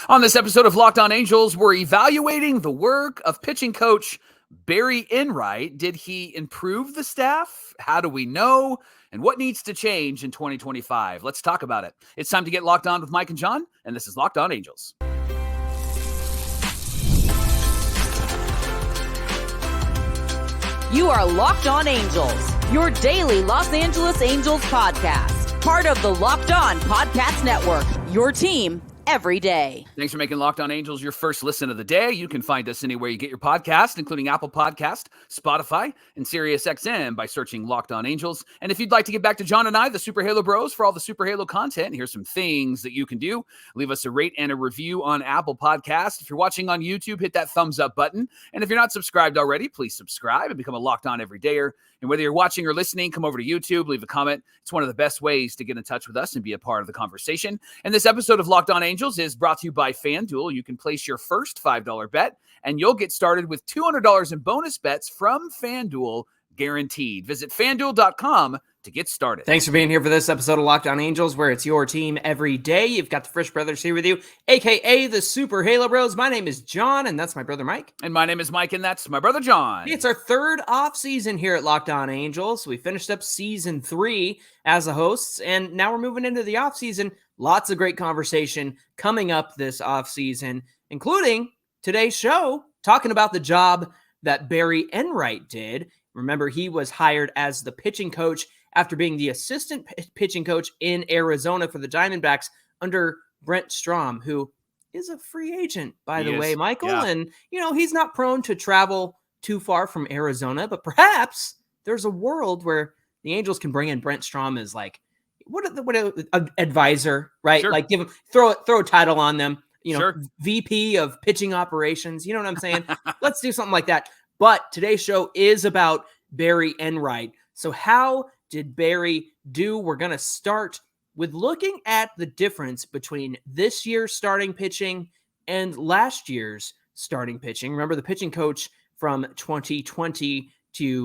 On this episode of Locked On Angels, we're evaluating the work of pitching coach Barry Enright. Did he improve the staff? How do we know? And what needs to change in 2025? Let's talk about it. It's time to get locked on with Mike and John, and this is Locked On Angels. You are Locked On Angels, your daily Los Angeles Angels podcast. Part of the Locked On Podcast Network, your team every day. Thanks for making Locked On Angels your first listen of the day. You can find us anywhere you get your podcast, including Apple Podcast, Spotify, and SiriusXM by searching Locked On Angels. And if you'd like to get back to John and I, the Super Halo Bros, for all the Super Halo content, here's some things that you can do. Leave us a rate and a review on Apple Podcast. If you're watching on YouTube, hit that thumbs up button. And if you're not subscribed already, please subscribe and become a Locked On Everydayer. And whether you're watching or listening, come over to YouTube, leave a comment. It's one of the best ways to get in touch with us and be a part of the conversation. And this episode of Locked On Angels is brought to you by FanDuel. You can place your first $5 bet, and you'll get started with $200 in bonus bets from FanDuel, guaranteed. Visit FanDuel.com to get started. Thanks for being here for this episode of Locked On Angels, where it's your team every day. You've got the Frisch Brothers here with you, a.k.a. the Super Halo Bros. My name is John, and that's my brother Mike. And my name is Mike, and that's my brother John. It's our third off season here at Locked On Angels. We finished up season 3 as the hosts, and now we're moving into the off season. Lots of great conversation coming up this off season, including today's show, talking about the job that Barry Enright did. Remember, he was hired as the pitching coach after being the assistant pitching coach in Arizona for the Diamondbacks under Brent Strom, who is a free agent, by the way, Michael. Yeah. And, he's not prone to travel too far from Arizona, but perhaps there's a world where the Angels can bring in Brent Strom as like, what an advisor, right? Sure. Like throw a title on them, Sure. VP of pitching operations. You know what I'm saying? Let's do something like that. But today's show is about Barry Enright. So how did Barry do? We're going to start with looking at the difference between this year's starting pitching and last year's starting pitching. Remember, the pitching coach from 2020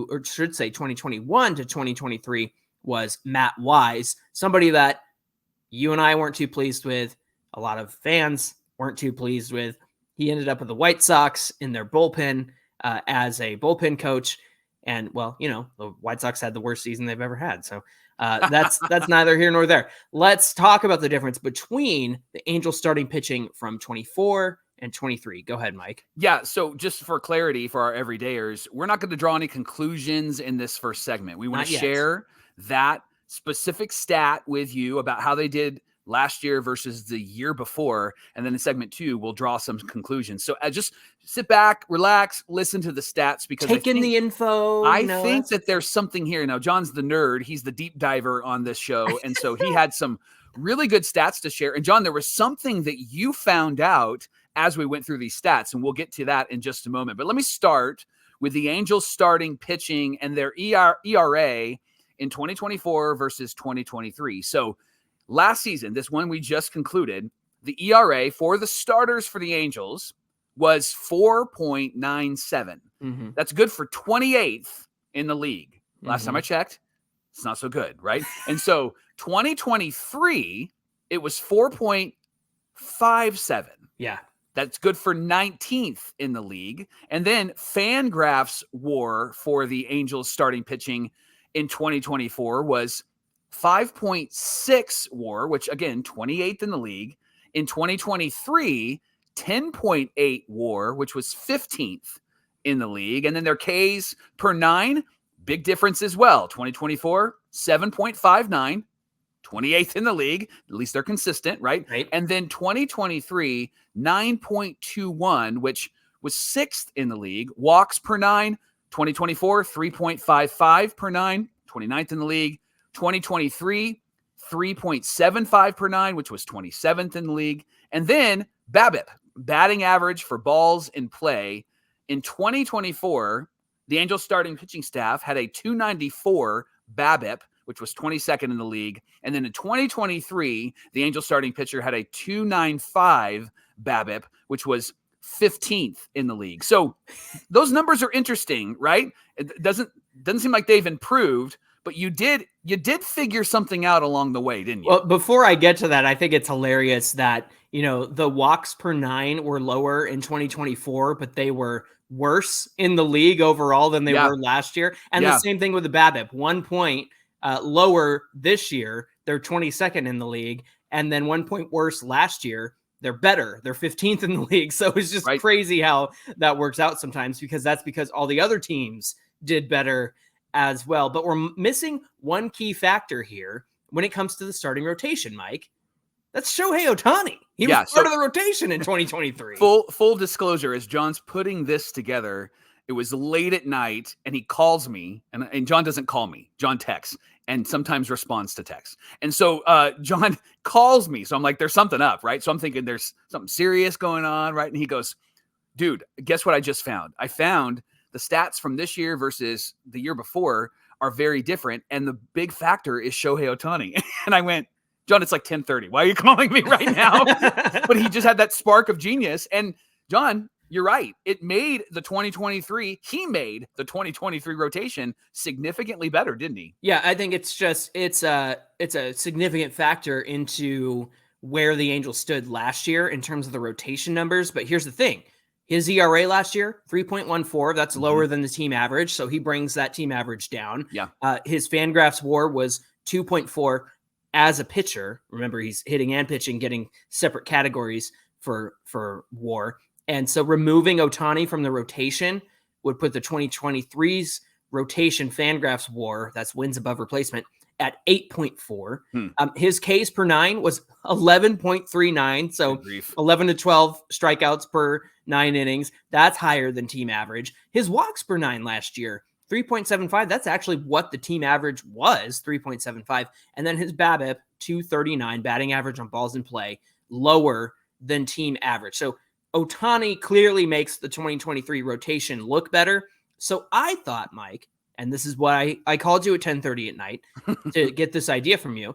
or should say 2021 to 2023 was Matt Wise, somebody that you and I weren't too pleased with. A lot of fans weren't too pleased with. He ended up with the White Sox in their bullpen as a bullpen coach. And, well, the White Sox had the worst season they've ever had. So that's neither here nor there. Let's talk about the difference between the Angels starting pitching from 24 and 23. Go ahead, Mike. Yeah, so just for clarity for our everydayers, we're not going to draw any conclusions in this first segment. We want to share that specific stat with you about how they did last year versus the year before. And then in segment 2, we'll draw some conclusions. So just sit back, relax, listen to the stats, because take in the info. I think that there's something here. Now, John's the nerd. He's the deep diver on this show. And so he had some really good stats to share. And John, there was something that you found out as we went through these stats, and we'll get to that in just a moment. But let me start with the Angels starting pitching and their ERA in 2024 versus 2023. So last season, this one we just concluded, the ERA for the starters for the Angels was 4.97. Mm-hmm. That's good for 28th in the league. Last time I checked, it's not so good, right? And so 2023, it was 4.57. Yeah. That's good for 19th in the league. And then FanGraphs WAR for the Angels starting pitching in 2024 was 5.6 WAR, which again, 28th in the league. In 2023, 10.8 WAR, which was 15th in the league. And then their Ks per 9, big difference as well. 2024, 7.59, 28th in the league. At least they're consistent, right? And then 2023, 9.21, which was 6th in the league. Walks per 9, 2024, 3.55 per 9, 29th in the league. 2023, 3.75 per 9, which was 27th in the league. And then BABIP, batting average for balls in play. In 2024, the Angels starting pitching staff had a 294 BABIP, which was 22nd in the league. And then in 2023, the Angels starting pitcher had a 295 BABIP, which was 15th in the league. So those numbers are interesting, right? It doesn't seem like they've improved, But you did figure something out along the way, didn't you? Well, before I get to that, I think it's hilarious that, the walks per 9 were lower in 2024, but they were worse in the league overall than they were last year. And the same thing with the BABIP, 1 point lower this year. They're 22nd in the league. And then 1 point worse last year. They're better. They're 15th in the league. So it's just crazy how that works out sometimes, because that's because all the other teams did better as well. But we're missing one key factor here when it comes to the starting rotation, Mike. That's Shohei Ohtani. He was part of the rotation in 2023. Full disclosure, as John's putting this together, it was late at night, and he calls me, and John doesn't call me. John texts and sometimes responds to text. And so John calls me. So I'm like, there's something up, right? So I'm thinking there's something serious going on, right? And he goes, dude, guess what I just found? I found the stats from this year versus the year before are very different. And the big factor is Shohei Ohtani. And I went, John, it's like 10:30. Why are you calling me right now? But he just had that spark of genius. And John, you're right. He made the 2023 rotation significantly better, didn't he? Yeah, I think it's a significant factor into where the Angels stood last year in terms of the rotation numbers. But here's the thing. His ERA last year, 3.14. That's lower than the team average. So he brings that team average down. Yeah. His FanGraphs WAR was 2.4 as a pitcher. Remember, he's hitting and pitching, getting separate categories for WAR. And so removing Ohtani from the rotation would put the 2023's rotation FanGraphs WAR, that's wins above replacement, at 8.4. His Ks per 9 was 11.39. So 11 to 12 strikeouts per 9 innings. That's higher than team average. His walks per 9 last year, 3.75. That's actually what the team average was, 3.75. And then his BABIP, 239, batting average on balls in play, lower than team average. So Ohtani clearly makes the 2023 rotation look better. So I thought, Mike, and this is why I called you at 10:30 at night to get this idea from you,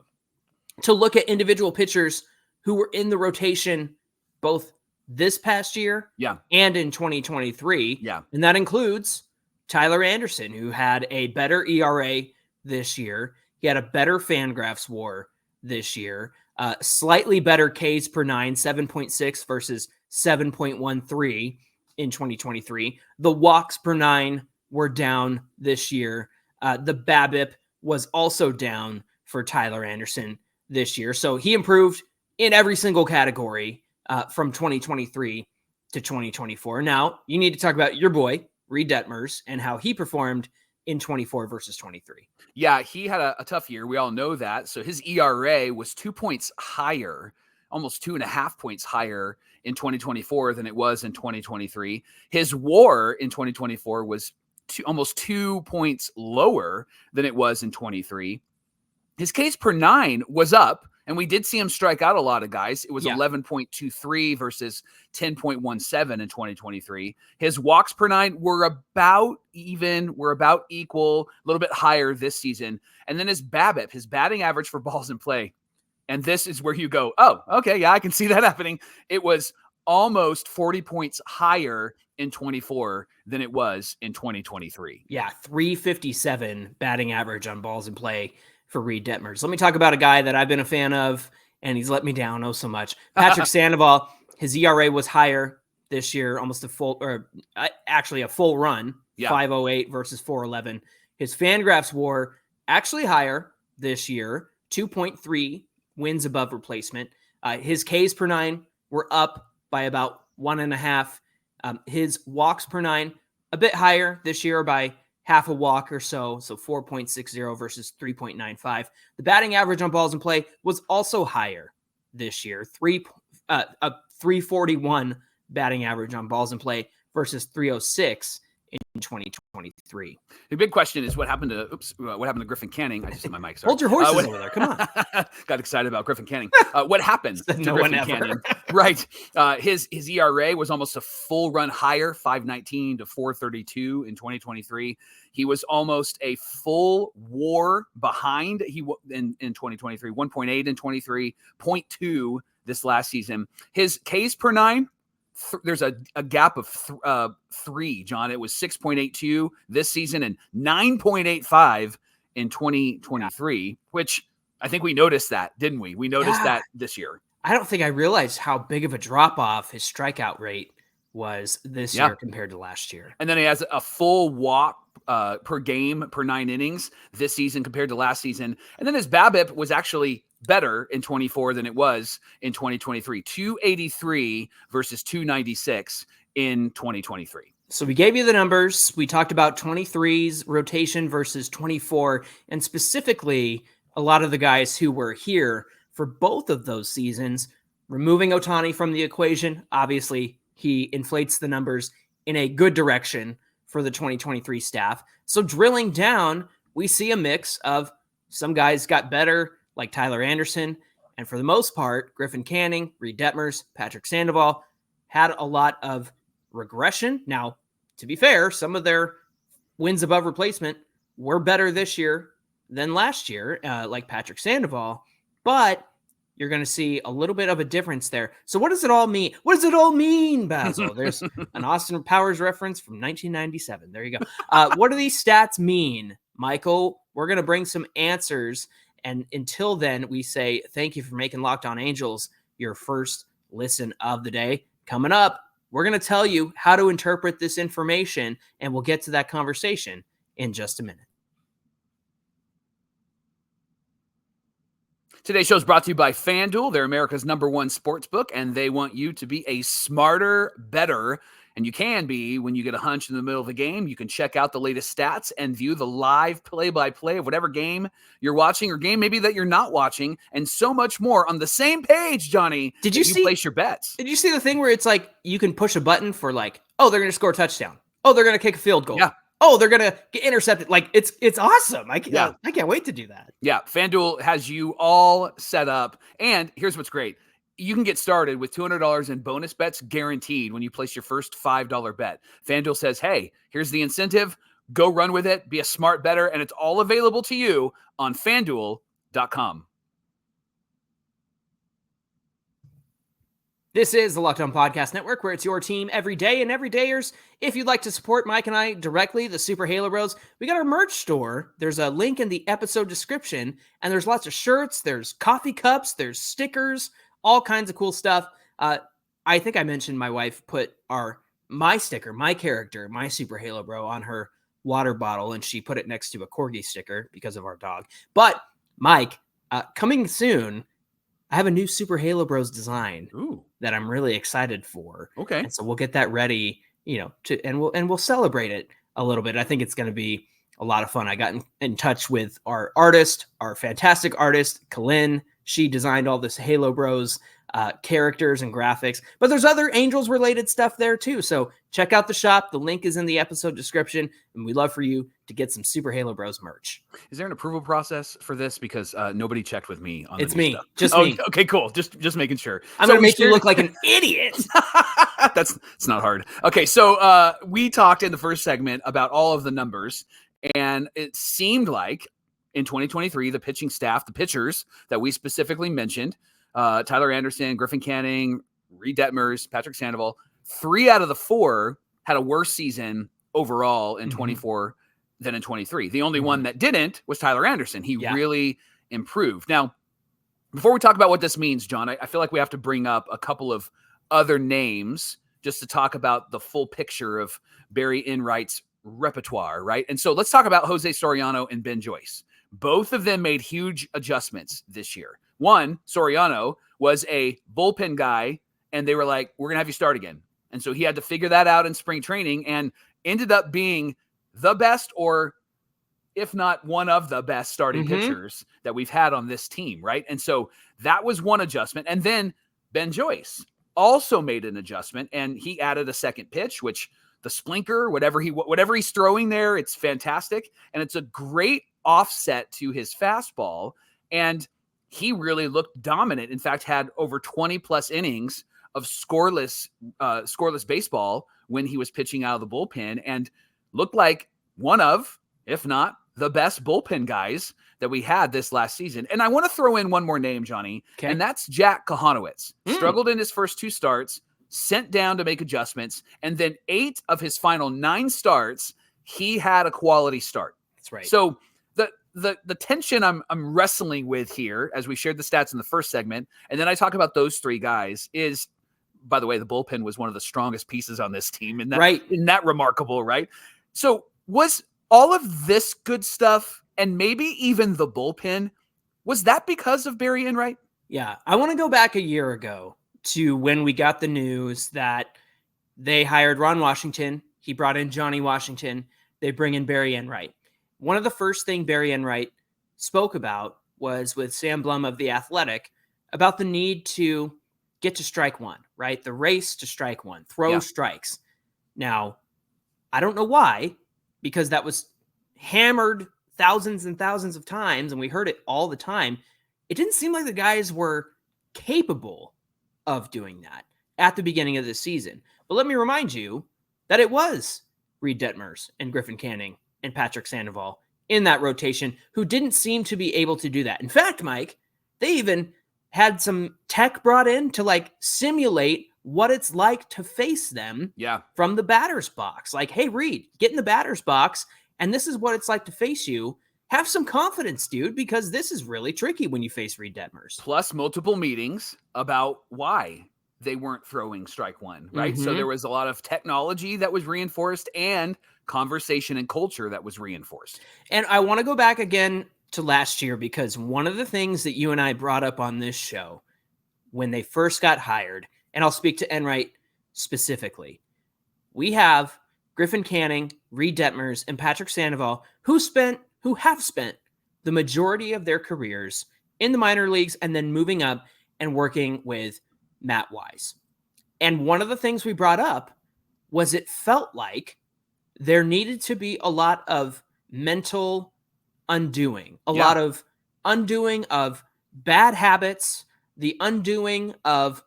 to look at individual pitchers who were in the rotation both this past year and in 2023. Yeah. And that includes Tyler Anderson, who had a better ERA this year. He had a better FanGraphs WAR this year, slightly better Ks per 9, 7.6 versus 7.13 in 2023. The walks per 9 were down this year. The BABIP was also down for Tyler Anderson this year. So he improved in every single category from 2023 to 2024. Now, you need to talk about your boy, Reid Detmers, and how he performed in 24 versus 23. Yeah, he had a tough year. We all know that. So his ERA was 2 points higher, almost 2.5 points higher in 2024 than it was in 2023. His WAR in 2024 was almost 2 points lower than it was in 23. His Ks per 9 was up, and we did see him strike out a lot of guys. It was 11.23 versus 10.17 in 2023. His walks per 9 were about even, were about equal, a little bit higher this season. And then his BABIP, his batting average for balls in play, and this is where you go, oh, okay, yeah, I can see that happening. It was almost 40 points higher in 24 than it was in 2023. Yeah, 357 batting average on balls in play for Reid Detmers. Let me talk about a guy that I've been a fan of, and he's let me down so much. Patrick Sandoval, his ERA was higher this year, almost a full run, 508 versus 411. His FanGraphs WAR actually higher this year, 2.3 wins above replacement. His Ks per 9 were up by about 1.5. His walks per 9 a bit higher this year by half a walk or so 4.60 versus 3.95. The batting average on balls in play was also higher this year, 341 batting average on balls in play versus 306 in 2023. The big question is what happened to Griffin Canning? I just hit my mic. Sorry. Hold your horses over there. Come on. Got excited about Griffin Canning. What happened to Griffin Canning? Right. His ERA was almost a full run higher, 519 to 432 in 2023. He was almost a full WAR behind. He in 2023, 1.8 in 23, 0.2 this last season. His Ks per 9. There's a gap of 3, John. It was 6.82 this season and 9.85 in 2023, which I think we noticed that, didn't we? We noticed that this year. I don't think I realized how big of a drop-off his strikeout rate was this year compared to last year. And then he has a full walk per game per 9 innings this season compared to last season. And then his BABIP was actually better in 24 than it was in 2023. 283 versus 296 in 2023. So we gave you the numbers. We talked about 23's rotation versus 24, and specifically a lot of the guys who were here for both of those seasons. Removing Ohtani from the equation, obviously he inflates the numbers in a good direction for the 2023 staff. So drilling down, we see a mix of some guys got better, like Tyler Anderson, and for the most part, Griffin Canning, Reid Detmers, Patrick Sandoval had a lot of regression. Now, to be fair, some of their wins above replacement were better this year than last year, like Patrick Sandoval, but you're going to see a little bit of a difference there. So what does it all mean? What does it all mean, Basil? There's an Austin Powers reference from 1997. There you go. What do these stats mean, Michael? We're going to bring some answers. And until then, we say thank you for making Locked On Angels your first listen of the day. Coming up, we're going to tell you how to interpret this information, and we'll get to that conversation in just a minute. Today's show is brought to you by FanDuel. They're America's #1 sportsbook, and they want you to be a smarter, better, and you can be when you get a hunch in the middle of the game. You can check out the latest stats and view the live play-by-play of whatever game you're watching or game maybe that you're not watching, and so much more on the same page, Johnny. Did you place your bets? Did you see the thing where it's like you can push a button for like, oh, they're going to score a touchdown. Oh, they're going to kick a field goal. Yeah. Oh, they're going to get intercepted. Like, it's awesome. I can't wait to do that. Yeah, FanDuel has you all set up. And here's what's great. You can get started with $200 in bonus bets guaranteed when you place your first $5 bet. FanDuel says, hey, here's the incentive. Go run with it. Be a smart bettor. And it's all available to you on FanDuel.com. This is the Locked On Podcast Network, where it's your team every day and everydayers. If you'd like to support Mike and I directly, the Super Halo Bros, we got our merch store. There's a link in the episode description, and there's lots of shirts, there's coffee cups, there's stickers, all kinds of cool stuff. I think I mentioned my wife put my sticker, my character, my Super Halo Bro on her water bottle, and she put it next to a corgi sticker because of our dog. But Mike, coming soon, I have a new Super Halo Bros design that I'm really excited for. Okay. And so we'll get that ready, and we'll celebrate it a little bit. I think it's going to be a lot of fun. I got in touch with our artist, our fantastic artist, Kalin. She designed all this Halo Bros characters and graphics, but there's other Angels related stuff there too. So check out the shop. The link is in the episode description, and we'd love for you to get some Super Halo Bros merch. Is there an approval process for this? Because nobody checked with me on it's the new me, stuff. just me. Okay, cool. Just making sure. I'm going to make you look like an idiot. It's not hard. Okay, so we talked in the first segment about all of the numbers, and it seemed like in 2023, the pitching staff, the pitchers that we specifically mentioned, Tyler Anderson, Griffin Canning, Reid Detmers, Patrick Sandoval, 3 out of the 4 had a worse season overall in 24 than in 23. The only one that didn't was Tyler Anderson. He really improved. Now, before we talk about what this means, John, I feel like we have to bring up a couple of other names just to talk about the full picture of Barry Enright's repertoire, right? And so let's talk about Jose Soriano and Ben Joyce. Both of them made huge adjustments this year. One, Soriano, was a bullpen guy, and they were like, we're going to have you start again. And so he had to figure that out in spring training and ended up being the best, or if not one of the best starting pitchers that we've had on this team, right? And so that was one adjustment. And then Ben Joyce also made an adjustment, and he added a second pitch, which the splinker, whatever he's throwing there, it's fantastic. And it's a great offset to his fastball. And he really looked dominant. In fact, had over 20 plus innings of scoreless baseball when he was pitching out of the bullpen, and looked like one of, if not the best bullpen guys that we had this last season. And I want to throw in one more name, Johnny, and that's Jack Kahanowitz. Struggled in his first 2 starts, sent down to make adjustments, and then 8 of his final 9 starts, he had a quality start. That's right. So the tension I'm wrestling with here, as we shared the stats in the first segment, and then I talk about those three guys, is, by the way, the bullpen was one of the strongest pieces on this team. And Right. Isn't that remarkable, right? So was all of this good stuff, and maybe even the bullpen, was that because of Barry Enright? Yeah. I want to go back a year ago to when we got the news that they hired Ron Washington. He brought in Johnny Washington. They bring in Barry Enright. One of the first things Barry Enright spoke about was with Sam Blum of The Athletic about the need to get to strike one, right? The race to strike one, throw strikes. Now, I don't know why, because that was hammered thousands and thousands of times, and we heard it all the time. It didn't seem like the guys were capable of doing that at the beginning of the season. But let me remind you that it was Reid Detmers and Griffin Canning and Patrick Sandoval in that rotation who didn't seem to be able to do that. In fact, Mike, they even had some tech brought in to like simulate what it's like to face them from the batter's box. Like, hey, Reid, get in the batter's box, and this is what it's like to face you. Have some confidence, dude, because this is really tricky when you face Reid Detmers. Plus multiple meetings about why they weren't throwing strike one, right? Mm-hmm. So there was a lot of technology that was reinforced and conversation and culture that was reinforced. And I want to go back again to last year, because one of the things that you and I brought up on this show when they first got hired, and I'll speak to Enright specifically, we have Griffin Canning, Reid Detmers, and Patrick Sandoval who have spent the majority of their careers in the minor leagues and then moving up and working with Matt Wise. And one of the things we brought up was it felt like there needed to be a lot of mental undoing, a lot of undoing of bad habits, the undoing of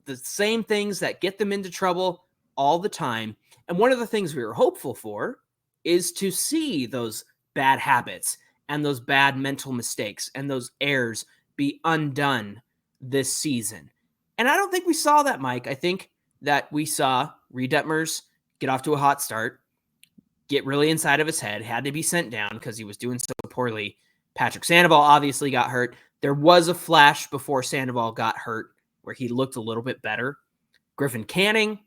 the same things that get them into trouble all the time. And one of the things we were hopeful for is to see those bad habits and those bad mental mistakes and those errors be undone this season. And I don't think we saw that, Mike. I think that we saw Reid Detmers get off to a hot start, get really inside of his head, had to be sent down because he was doing so poorly. Patrick Sandoval obviously got hurt. There was a flash before Sandoval got hurt where he looked a little bit better. Griffin Canning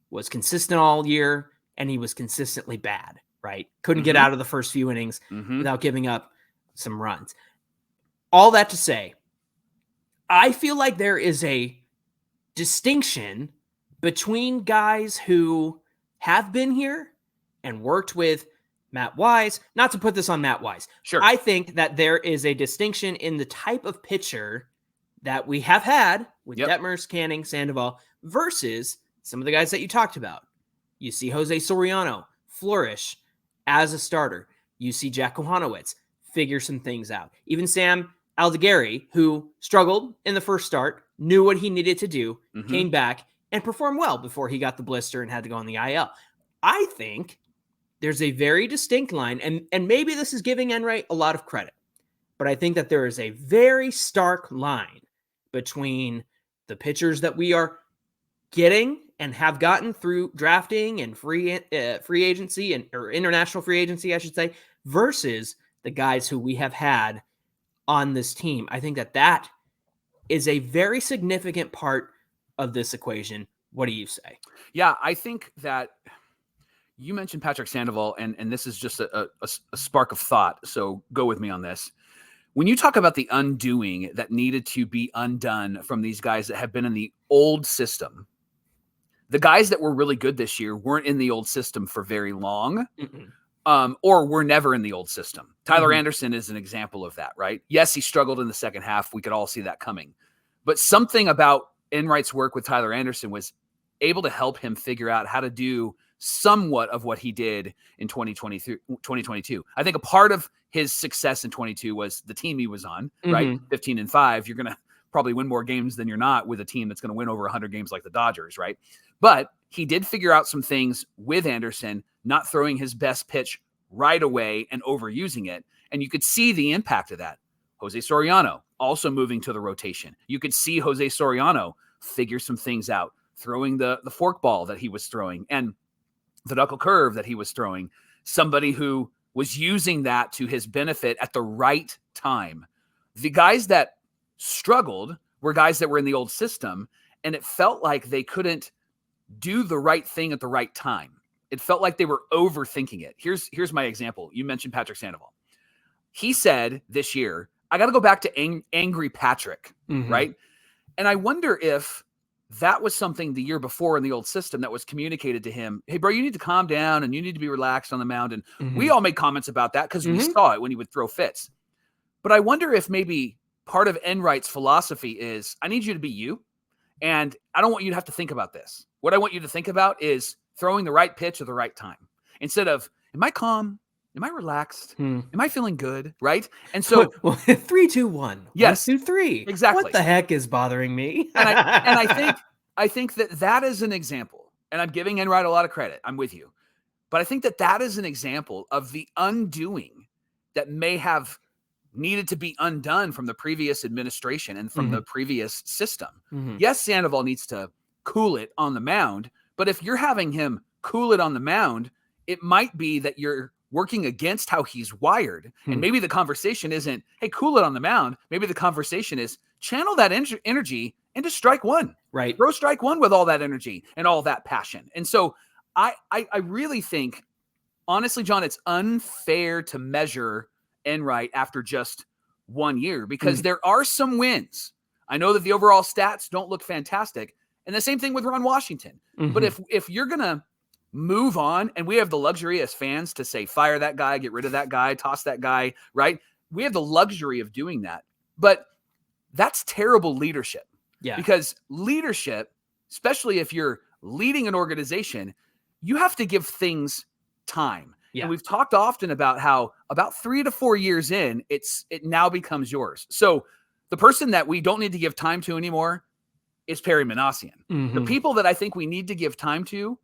was consistent all year, and he was consistently bad, right? Couldn't get out of the first few innings without giving up some runs. All that to say, I feel like there is a distinction between guys who have been here and worked with Matt Wise. Not to put this on Matt Wise. Sure. I think that there is a distinction in the type of pitcher that we have had with Detmers, Canning, Sandoval versus some of the guys that you talked about. You see Jose Soriano flourish as a starter. You see Jack Kohanowitz figure some things out. Even Sam Aldegheri, who struggled in the first start, knew what he needed to do, came back, and performed well before he got the blister and had to go on the IL. I think there's a very distinct line, and maybe this is giving Enright a lot of credit, but I think that there is a very stark line between the pitchers that we are getting and have gotten through drafting and free agency or international free agency, I should say, versus the guys who we have had on this team. I think that is a very significant part of this equation. What do you say? Yeah, I think that you mentioned Patrick Sandoval, and this is just a spark of thought, so go with me on this. When you talk about the undoing that needed to be undone from these guys that have been in the old system, the guys that were really good this year weren't in the old system for very long, or were never in the old system. Tyler Anderson is an example of that, right? Yes, he struggled in the second half. We could all see that coming. But something about Enright's work with Tyler Anderson was able to help him figure out how to do somewhat of what he did in 2022. I think a part of his success in 22 was the team he was on, right? 15-5. You're going to probably win more games than you're not with a team that's going to win over 100 games like the Dodgers, right? But he did figure out some things with Anderson, not throwing his best pitch right away and overusing it. And you could see the impact of that. Jose Soriano also moving to the rotation. You could see Jose Soriano figure some things out, throwing the fork ball that he was throwing and the knuckle curve that he was throwing. Somebody who was using that to his benefit at the right time. The guys that struggled were guys that were in the old system, and it felt like they couldn't do the right thing at the right time. It felt like they were overthinking it. Here's my example. You mentioned Patrick Sandoval. He said this year, I got to go back to angry Patrick, right? And I wonder if that was something the year before in the old system that was communicated to him. Hey, bro, you need to calm down and you need to be relaxed on the mound. And we all made comments about that because we saw it when he would throw fits. But I wonder if maybe part of Enright's philosophy is, I need you to be you, and I don't want you to have to think about this. What I want you to think about is throwing the right pitch at the right time. Instead of, am I calm? Am I relaxed? Am I feeling good? Right? And so 3, 2, 1. Yes. 1, 2, 3. Exactly. What the heck is bothering me? and I think that is an example, and I'm giving Enright a lot of credit. I'm with you. But I think that is an example of the undoing that may have needed to be undone from the previous administration and from the previous system. Yes, Sandoval needs to cool it on the mound, but if you're having him cool it on the mound, it might be that you're working against how he's wired. And maybe the conversation isn't, hey, cool it on the mound. Maybe the conversation is channel that energy into strike one. Right. Throw strike one with all that energy and all that passion. And so I really think, honestly, John, it's unfair to measure Enright after just 1 year because there are some wins. I know that the overall stats don't look fantastic. And the same thing with Ron Washington. But if you're going to move on, and we have the luxury as fans to say, fire that guy, get rid of that guy, toss that guy, right? We have the luxury of doing that. But that's terrible leadership. Yeah. Because leadership, especially if you're leading an organization, you have to give things time. Yeah. And we've talked often about how about 3 to 4 years in, it now becomes yours. So the person that we don't need to give time to anymore is Perry Manassian. The people that I think we need to give time to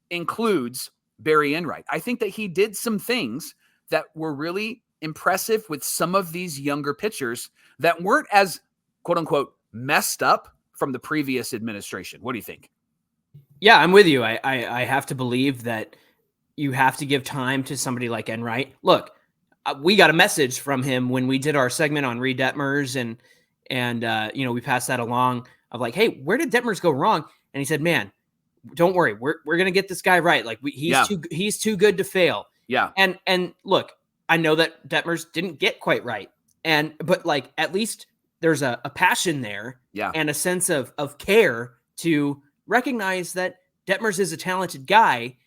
includes Barry Enright. I think that he did some things that were really impressive with some of these younger pitchers that weren't as, quote unquote, messed up from the previous administration. What do you think? Yeah, I'm with you. I have to believe that you have to give time to somebody like Enright. Look, we got a message from him when we did our segment on Reid Detmers and we passed that along of like, hey, where did Detmers go wrong? And he said, man, don't worry. We're going to get this guy right. Like he's too good to fail. Yeah. And look, I know that Detmers didn't get quite right. But like, at least there's a passion there and a sense of care to recognize that Detmers is a talented guy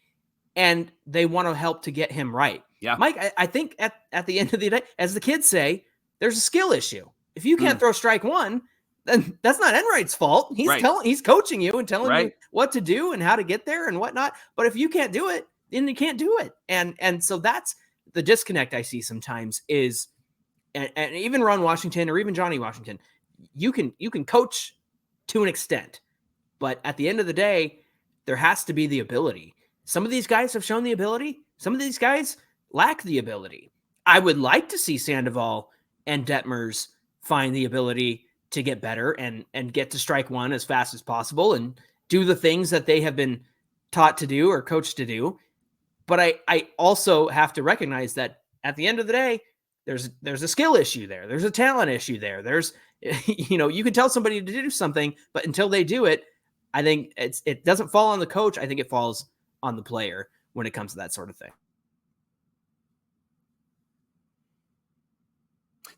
and they want to help to get him right. Yeah. Mike, I think at the end of the day, as the kids say, there's a skill issue. If you can't throw strike one, then that's not Enright's fault. He's coaching you and telling you what to do and how to get there and whatnot. But if you can't do it, then you can't do it. And so that's the disconnect I see sometimes is, and even Ron Washington or even Johnny Washington, you can coach to an extent, but at the end of the day, there has to be the ability. Some of these guys have shown the ability. Some of these guys lack the ability. I would like to see Sandoval and Detmers find the ability to get better and get to strike one as fast as possible and do the things that they have been taught to do or coached to do. But I also have to recognize that at the end of the day, there's a skill issue there. There's a talent issue there. There's, you can tell somebody to do something, but until they do it, I think it doesn't fall on the coach. I think it falls on the player when it comes to that sort of thing.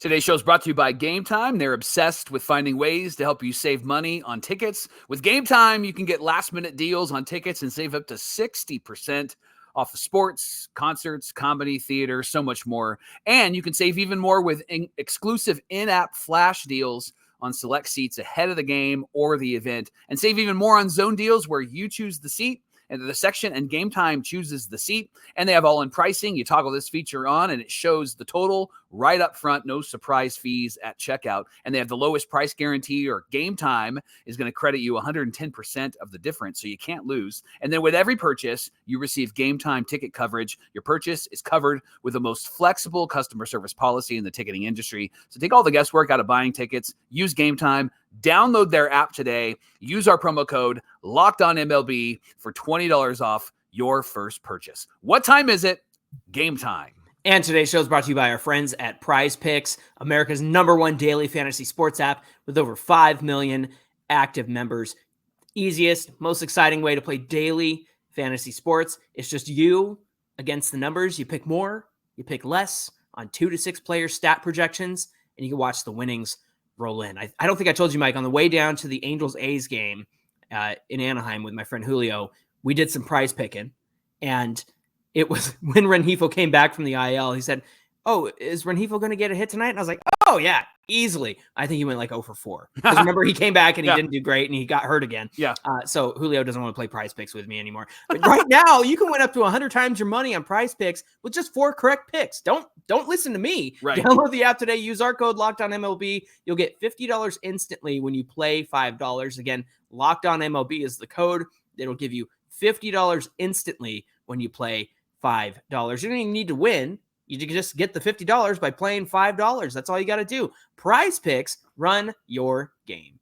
Today's show is brought to you by GameTime. They're obsessed with finding ways to help you save money on tickets. With GameTime, you can get last-minute deals on tickets and save up to 60% off of sports, concerts, comedy, theater, so much more. And you can save even more with exclusive in-app flash deals on select seats ahead of the game or the event. And save even more on zone deals where you choose the seat and the section and GameTime chooses the seat. And they have all-in pricing. You toggle this feature on and it shows the total right up front, no surprise fees at checkout. And they have the lowest price guarantee, or GameTime is going to credit you 110% of the difference, so you can't lose. And then with every purchase, you receive GameTime ticket coverage. Your purchase is covered with the most flexible customer service policy in the ticketing industry. So take all the guesswork out of buying tickets. Use GameTime. Download their app today. Use our promo code LOCKEDONMLB for $20 off your first purchase. What time is it? Game time. And today's show is brought to you by our friends at Prize Picks, America's #1 daily fantasy sports app with over 5 million active members. Easiest, most exciting way to play daily fantasy sports. It's just you against the numbers. You pick more, you pick less on 2 to 6 player stat projections, and you can watch the winnings roll in. I don't think I told you, Mike, on the way down to the Angels-A's game in Anaheim with my friend Julio, we did some prize picking, and it was when Rengifo came back from the IL, he said, "Oh, is Rengifo going to get a hit tonight?" And I was like, "Oh, yeah, easily." I think he went like 0 for 4. Because remember, he came back and he didn't do great and he got hurt again. Yeah. So Julio doesn't want to play Prize Picks with me anymore. But right now, you can win up to 100 times your money on Prize Picks with just 4 correct picks. Don't listen to me. Right. Download the app today. Use our code LOCKEDONMLB. You'll get $50 instantly when you play $5. Again, LOCKEDONMLB is the code. It'll give you $50 instantly when you play $5. You don't even need to win. You can just get the $50 by playing $5. That's all you got to do. Prize Picks, run your game.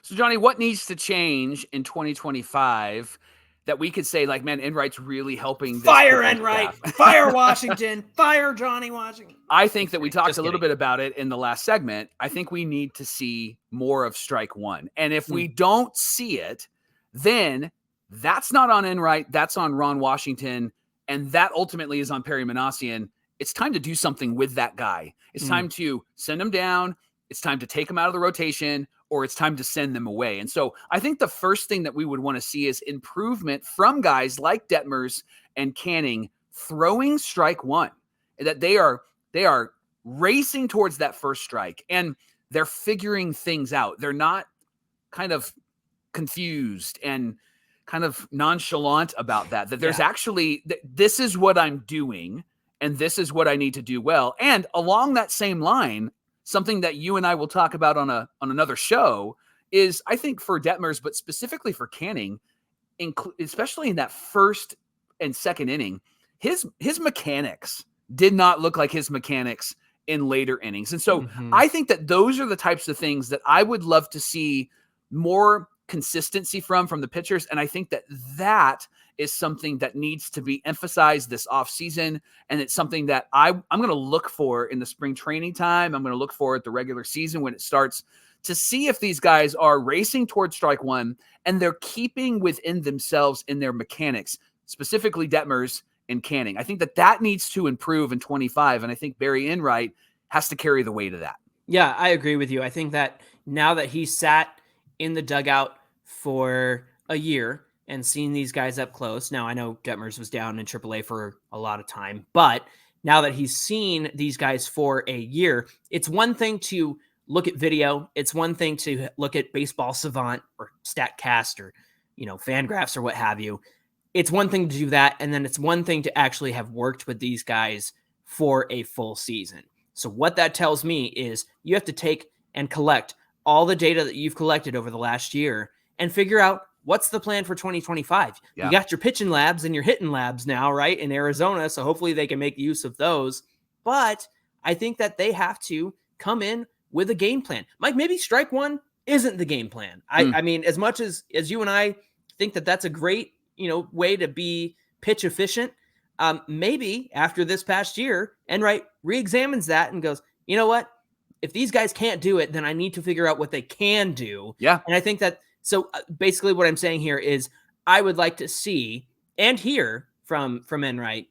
So, Johnny, what needs to change in 2025 that we could say, like, man, Enright's really helping? Fire Enright, fire Washington, fire Johnny Washington. I think that we talked a little bit about it in the last segment. I think we need to see more of strike one. And if we don't see it, then that's not on Enright. That's on Ron Washington. And that ultimately is on Perry Manassian. It's time to do something with that guy. It's time to send him down. It's time to take him out of the rotation, or it's time to send them away. And so I think the first thing that we would want to see is improvement from guys like Detmers and Canning throwing strike one, that they are racing towards that first strike and they're figuring things out. They're not kind of confused and kind of nonchalant about that there's actually, this is what I'm doing and this is what I need to do well. And along that same line, something that you and I will talk about on another show is, I think for Detmers, but specifically for Canning, especially in that first and second inning, his mechanics did not look like his mechanics in later innings. And so I think that those are the types of things that I would love to see more consistency from the pitchers. And I think that is something that needs to be emphasized this offseason. And it's something that I'm going to look for in the spring training time. I'm going to look for at the regular season when it starts, to see if these guys are racing towards strike one and they're keeping within themselves in their mechanics, specifically Detmers and Canning. I think that needs to improve in 25. And I think Barry Enright has to carry the weight of that. Yeah, I agree with you. I think that now that he sat in the dugout for a year and seen these guys up close. Now, I know Detmers was down in AAA for a lot of time, but now that he's seen these guys for a year, it's one thing to look at video. It's one thing to look at Baseball Savant or StatCast or, FanGraphs or what have you. It's one thing to do that, and then it's one thing to actually have worked with these guys for a full season. So what that tells me is you have to take and collect all the data that you've collected over the last year and figure out what's the plan for 2025. You got your pitching labs and your hitting labs now, right, in Arizona, so hopefully they can make use of those. But I think that they have to come in with a game plan. Mike, maybe strike one isn't the game plan. I mean, as much as you and I think that that's a great, way to be pitch efficient, maybe after this past year, Enright reexamines that and goes, you know what? If these guys can't do it, then I need to figure out what they can do. Yeah. And I think that, so basically what I'm saying here is I would like to see and hear from Enright,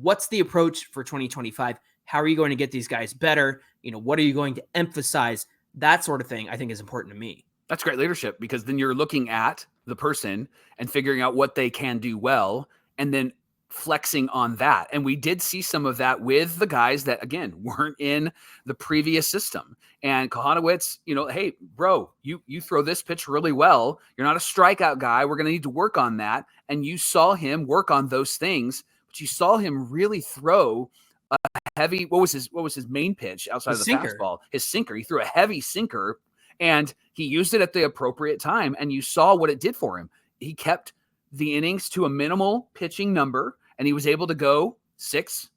what's the approach for 2025? How are you going to get these guys better? What are you going to emphasize? That sort of thing I think is important to me. That's great leadership, because then you're looking at the person and figuring out what they can do well and then flexing on that. And we did see some of that with the guys that, again, weren't in the previous system. And Kohanowitz, hey, bro, you throw this pitch really well. You're not a strikeout guy. We're going to need to work on that. And you saw him work on those things, but you saw him really throw a heavy, what was his main pitch outside of the fastball? His sinker. He threw a heavy sinker and he used it at the appropriate time. And you saw what it did for him. He kept the innings to a minimal pitching number, and he was able to go 6-7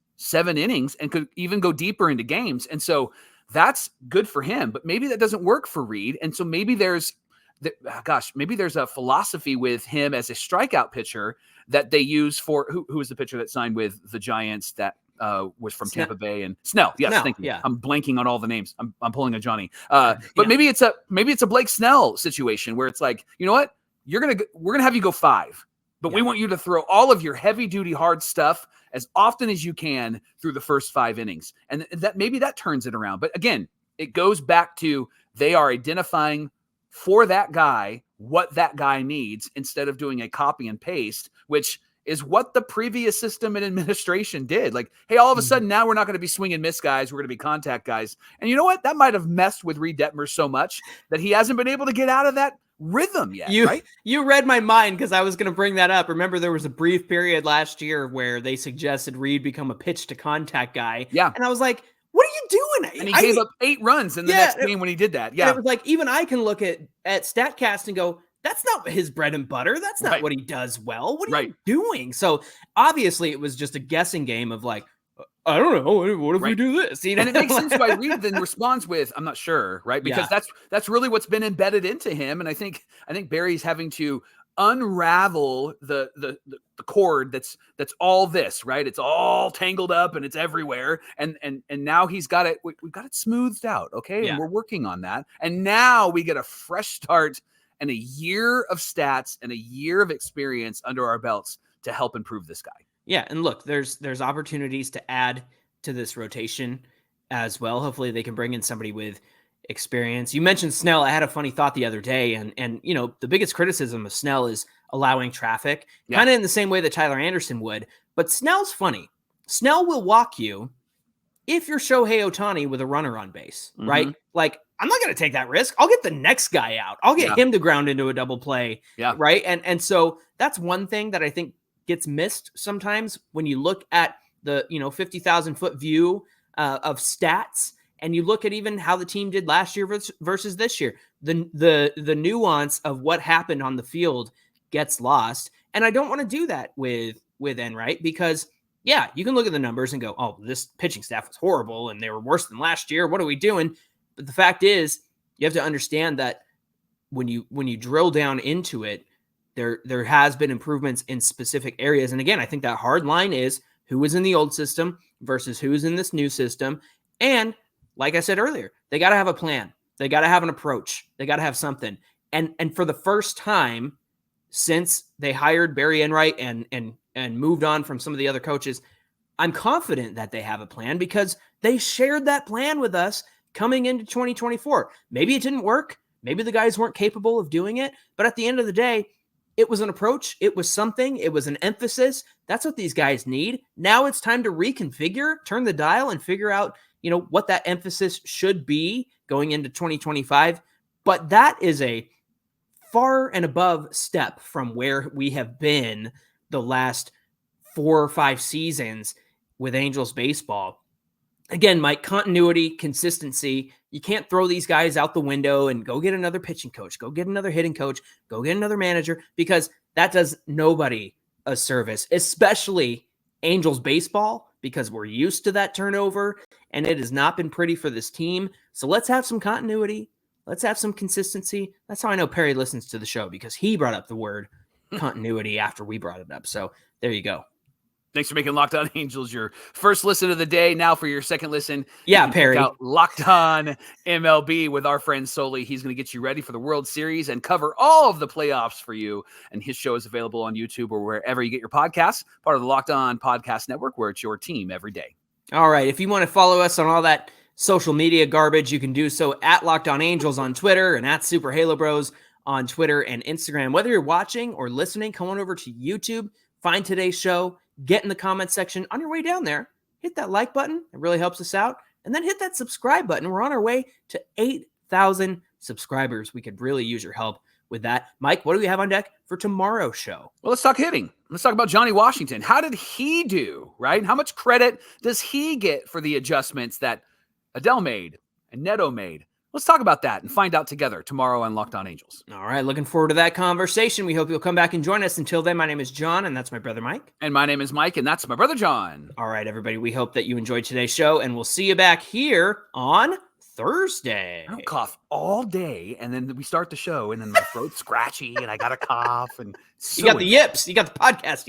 innings and could even go deeper into games. And so that's good for him, but maybe that doesn't work for Reid. And so maybe there's maybe there's a philosophy with him as a strikeout pitcher that they use for who was the pitcher that signed with the Giants that was from Tampa Bay and Snell. Yes, Snell, thank you. yeah. I'm blanking on all the names. I'm pulling a Johnny. But maybe it's a Blake Snell situation where it's like, you know what? We're gonna have you go 5, but we want you to throw all of your heavy duty hard stuff as often as you can through the first 5 innings, and that turns it around. But again, it goes back to they are identifying for that guy what that guy needs instead of doing a copy and paste, which is what the previous system and administration did. Like, hey, all of a sudden now we're not going to be swing and miss guys. We're going to be contact guys. And you know what? That might have messed with Reid Detmers so much that he hasn't been able to get out of that rhythm yet. Right? You read my mind because I was going to bring that up. Remember, there was a brief period last year where they suggested Reid become a pitch to contact guy. Yeah. And I was like, what are you doing? And he gave up 8 runs in the next game when he did that. Yeah. And it was like, even I can look at StatCast and go, that's not his bread and butter. That's not what he does well. What are you doing? So obviously it was just a guessing game of like, I don't know. What if we do this? You know? And it makes sense why Reid then responds with, I'm not sure, right? Because that's really what's been embedded into him. And I think Barry's having to unravel the cord that's all this, right? It's all tangled up and it's everywhere. And now he's got it. We've got it smoothed out. Okay. Yeah. And we're working on that. And now we get a fresh start and a year of stats and a year of experience under our belts to help improve this guy. Yeah. And look, there's opportunities to add to this rotation as well. Hopefully they can bring in somebody with experience. You mentioned Snell. I had a funny thought the other day, and you know, the biggest criticism of Snell is allowing traffic, kind of in the same way that Tyler Anderson would. But Snell's funny. Snell will walk you if you're Shohei Ohtani with a runner on base, right? Like, I'm not going to take that risk. I'll get the next guy out. I'll get him to ground into a double play, right? And so that's one thing that I think gets missed sometimes when you look at the 50,000 foot view of stats. And you look at even how the team did last year versus this year, the nuance of what happened on the field gets lost. And I don't want to do that with Enright because, you can look at the numbers and go, oh, this pitching staff was horrible and they were worse than last year. What are we doing? But the fact is, you have to understand that when you drill down into it, there has been improvements in specific areas. And again, I think that hard line is who was in the old system versus who's in this new system. And like I said earlier, they got to have a plan. They got to have an approach. They got to have something. And for the first time since they hired Barry Enright and moved on from some of the other coaches, I'm confident that they have a plan because they shared that plan with us coming into 2024. Maybe it didn't work. Maybe the guys weren't capable of doing it. But at the end of the day, it was an approach. It was something. It was an emphasis. That's what these guys need. Now it's time to reconfigure, turn the dial, and figure out what that emphasis should be going into 2025. But that is a far and above step from where we have been the last 4 or 5 seasons with Angels baseball. Again, Mike, continuity, consistency. You can't throw these guys out the window and go get another pitching coach, go get another hitting coach, go get another manager, because that does nobody a service, especially Angels baseball, because we're used to that turnover and it has not been pretty for this team. So let's have some continuity. Let's have some consistency. That's how I know Perry listens to the show, because he brought up the word continuity after we brought it up. So there you go. Thanks for making Locked On Angels your first listen of the day. Now for your second listen, Perry. Check out Locked On MLB with our friend Soli. He's going to get you ready for the World Series and cover all of the playoffs for you. And his show is available on YouTube or wherever you get your podcasts, part of the Locked On Podcast Network, where it's your team every day. All right. If you want to follow us on all that social media garbage, you can do so at Locked On Angels on Twitter and at Super Halo Bros on Twitter and Instagram. Whether you're watching or listening, come on over to YouTube, find today's show, get in the comment section. On your way down there, hit that like button. It really helps us out. And then hit that subscribe button. We're on our way to 8,000 subscribers. We could really use your help with that. Mike, what do we have on deck for tomorrow's show? Well, let's talk hitting. Let's talk about Johnny Washington. How did he do, right? How much credit does he get for the adjustments that Adele made and Neto made? Let's talk about that and find out together tomorrow on Locked On Angels. All right, looking forward to that conversation. We hope you'll come back and join us. Until then, my name is John, and that's my brother Mike. And my name is Mike, and that's my brother John. All right, everybody, we hope that you enjoyed today's show, and we'll see you back here on Thursday. I don't cough all day, and then we start the show, and then my throat's scratchy, and I got a cough, and You got the yips. You got the podcast yips.